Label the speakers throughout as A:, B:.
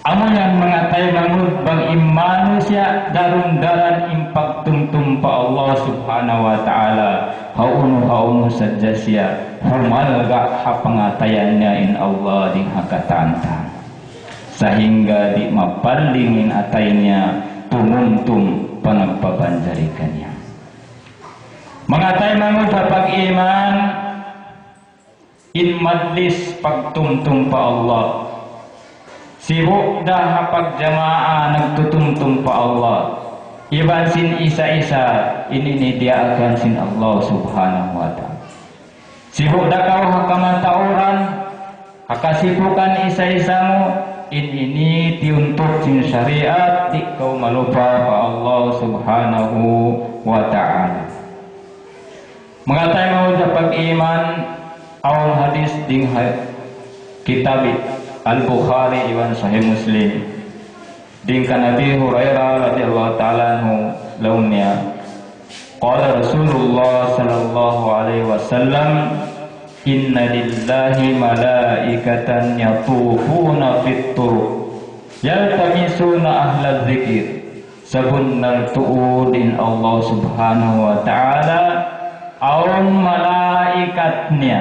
A: Amun yang mengatai mangut bang manusia darun-daran impak tumtum pa Allah subhanahu wa ta'ala haunu saja sia humal gak hapangatayannya in Allah ding hakatanta sehingga di mapalingin atainya tumuntum panagpabanjarikannya mengatai mangut hapag iman in majlis pagtumtum pa Allah sibuk dah hapag jamaah nagtutumtum pa Allah iban sin isa-isa ini dia akan sin Allah subhanahu wa ta'ala sibuk dah kau hakamatauran hakasibukan isa-isamu ini diuntuk sin syariat di kau malupa pa Allah subhanahu wa ta'ala mengatai mau dapat iman awal hadis ding kitab Al-Bukhari Iwan Sahih Muslim dingkan Nabi Hurairah radhiyallahu ta'ala anhu launnya qala Rasulullah sallallahu alaihi wasallam inna lillahi malaikatan yatufuna fit turuq yaltamisuna ahla dzikir sabunnal tu'udin Allah subhanahu wa ta'ala aun malaikatnya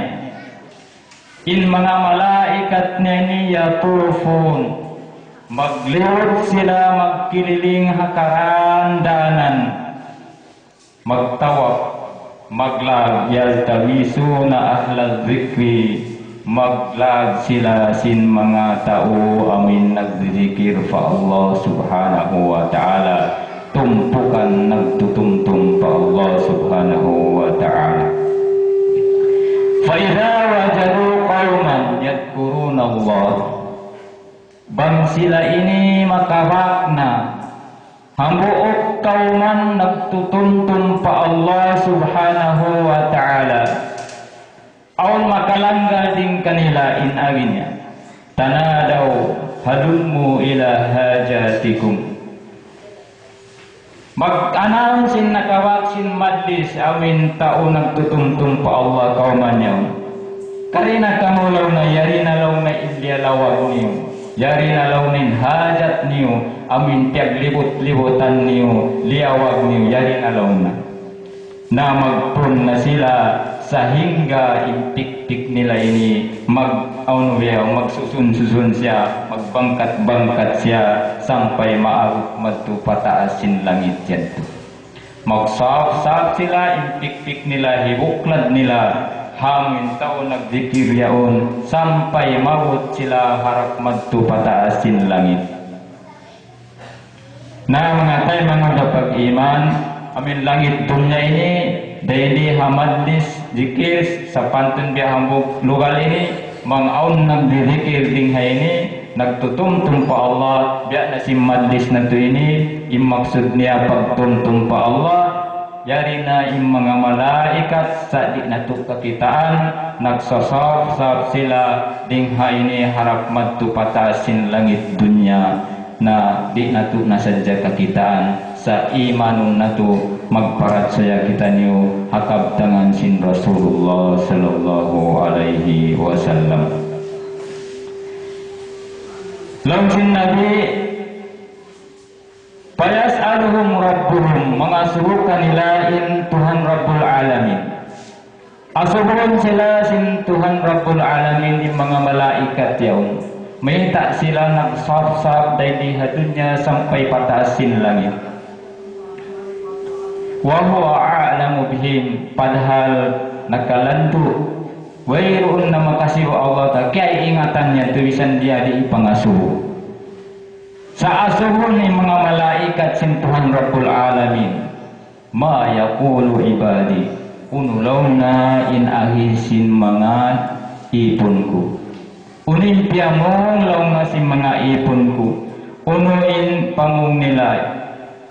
A: in mga malaikatnya ini yatufun magliwat sila magkililing hakarandanan magtawaf maglag yaltamisuna ahla dzikri maglag sila sin mga tao amin nagdzikir fa Allah subhanahu wa ta'ala tumpukan nagtutumtum pa Allah subhanahu wa ta'ala fa idza wajadu qauman yadhkuruna Allah bang sila ini makawakna hambuok kauman nagtutumtum pa Allah subhanahu wa ta'ala aun makalangga ding kanila in aginya tanadaw halummu ila hajatikum mag-announce sin nakawak sin majlis amin tao nagtutumtum pa Allah kaumanyaw karina kamulaw na yari na law na ilyalawag niyo yari na law nin hajat niyo amin tiag libot-libotan niyo liawag niyo yari na law na magpun na sila sehingga intik-tik nila ini magsusun-susun siya magbangkat-bangkat siya sampai maabot madto pataasin langit yan magsaf-saf sila intik-tik nila hibuklad nila hangin tao nagdikir yaon sampai mabot sila harap madto pataasin langit na mga mga dapat iman amin langit dunya ini daily hamadlis dikir sa pantun biya hambog lugar ini mangaon nagdidikir dingha ini nagtutumtum pa Allah biya na si madlis na to ini imaksud niya pagtumtum pa Allah yari na im mga malaikat sa di na to kakitaan nagsasab-sab sila dingha ini harap madto patasin langit dunya na di na to nasadya kakitaan sa imanun na to magparat saya kita niyo hakab tangan sin Rasulullah sallallahu alaihi wasallam lang sin Nabi payas'aluhum rabbuhum mangasuhukan nilain Tuhan Rabbul Alamin asuhun sila sin Tuhan Rabbul Alamin di mga malaikat yaon minta sila nagsab-sab dari hadunya sampai patasin langit wa huwa a'lamu bihim padahal nakalantu wairuun na makasiwa Allah ta kaya ingatannya tulisan dia di pangasuh sa asuhun ni mga malaikat sin Tuhan Rabbul Alamin ma yaqulu ibadi unulawna in ahisin mga ipunku unin piyamong law nga si mga ipunku unuin pamong nila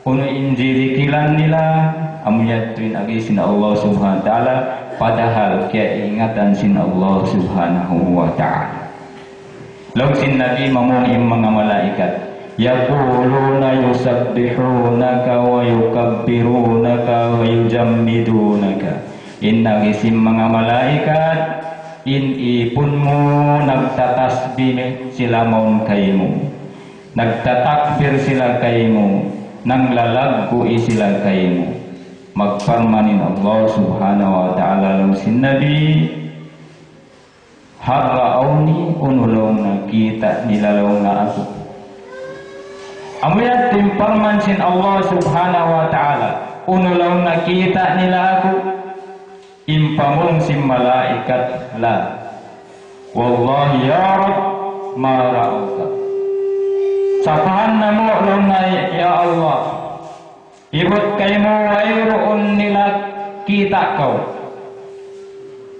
A: unuin dirikilan nila amuyat tuin agi sin Allah subhanahu wa ta'ala padahal kaya ingatan sin Allah subhanahu wa ta'ala law sin Nabi mamungim mga malaikat yaquluna yusabbihunaka wa yukabbirunaka wa yujammidunaka Inna isim mga malaikat inipunmu nagtatasbih sila maun kaymo, nagtatakbir sila kaymo, nang lalagku sila kaymo. Magfarmanin Allah subhanahu wa ta'ala lang sin Nabi, harraawni unulong na kita nilalong na ako. Amuyat timparman sin Allah subhanahu wa ta'ala, unulong na kita nila ako, impamong sin malaikat la. Wallahi ya Rab mara'uka. Sapahan na mo lang na ya Allah, ibut kayo mo wayroon nila kita kau,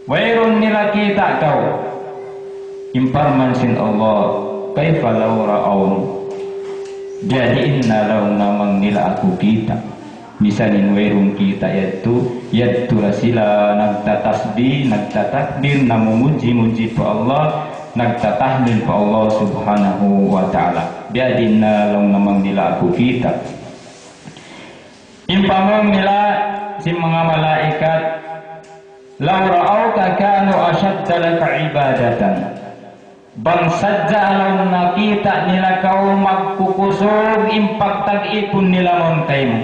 A: wayroon nila kita kau. Imparman sin Allah, kaifa law ra'awn, jadiin na law namang nila ako kita. Misalin wayroon kita yaitu sila nagtatasbih, nagtatakbir, namumuji-muji pa Allah, nagtatahmid pa Allah subhanahu wa ta'ala. Jadiin na law namang nila ako kita. Impamong nila si mga malaikat, law ra'awka kanu ashadda laka ibadatan. Bang sadya alam nakita nila kau magkukusog impagtag-ipon nila mon kaymo.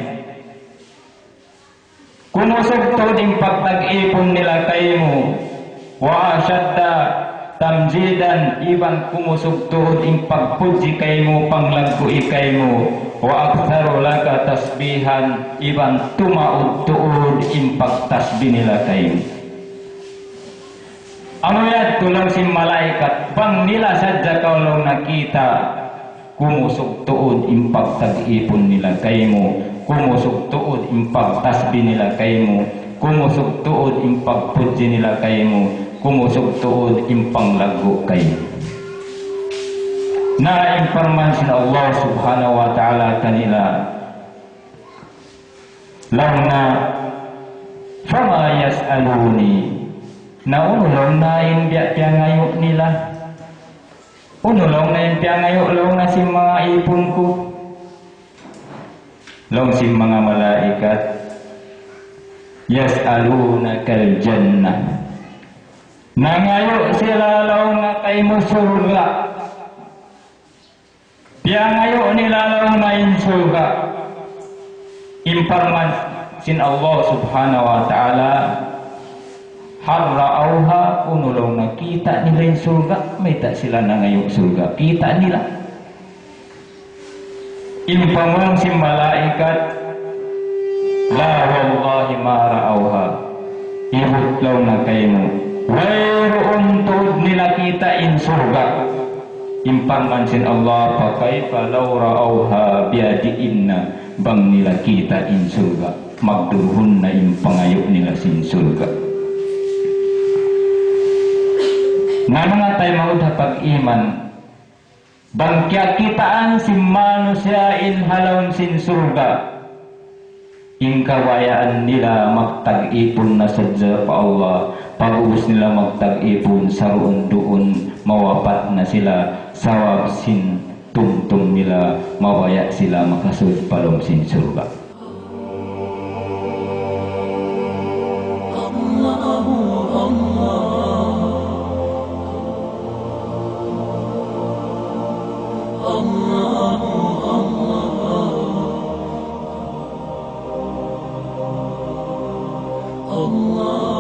A: Kunusog to impagtag-ipon nila kaymo. Wa ashadda tamjidan iban kumusog to impagpuji kaymo panglagko ikaymo. Wa aktsaru laka tasbihan iban tumaud-tuud impagtasbih nila kaymo. Amuyat tulang si malaikat bang nila sadya kalau nakita kumusog tuod impagtag-ipon nila kaymo, kumusog tuod impagtasbih nila kaymo, kumusog tuod impagpuji nila kaymo, kumusog tuod impanglago kaymo. Na informasi Allah subhanahu wa ta'ala kanila launa fama yas'aluni, na unulong na yung piangayok nila, unulong na yung piangayok long na si mga ipon ko, long si mga malaikat yas'aluna kal jannah, nangayok sila long na kay mo surga, piangayok nila long na yung surga. Imparman sin Allah subhanahu wa ta'ala, harra'auha unulong na kita nila yung surga, may tak sila na ngayong surga, kita nila. Impamong si malaikat, la wallahi mara'auha, ibutlaw na kayo mo, wayroon tuod nila kita in surga. Imparman sin Allah, pakaifa law ra'auha biadiinna, bang nila kita in surga, magdurhon na yung pangayok nila sin surga. Nga mga tayo maudah pag-iman, bangkya kitaan si manusia in halawin sin surga, in kawayaan nila magtag-ipon na sadya pa Allah, pag-ubos nila magtag-ipon sa roon doon, mawapat na sila, sawab sin tumtum nila, mawaya sila makasud palom sin surga.
B: Allah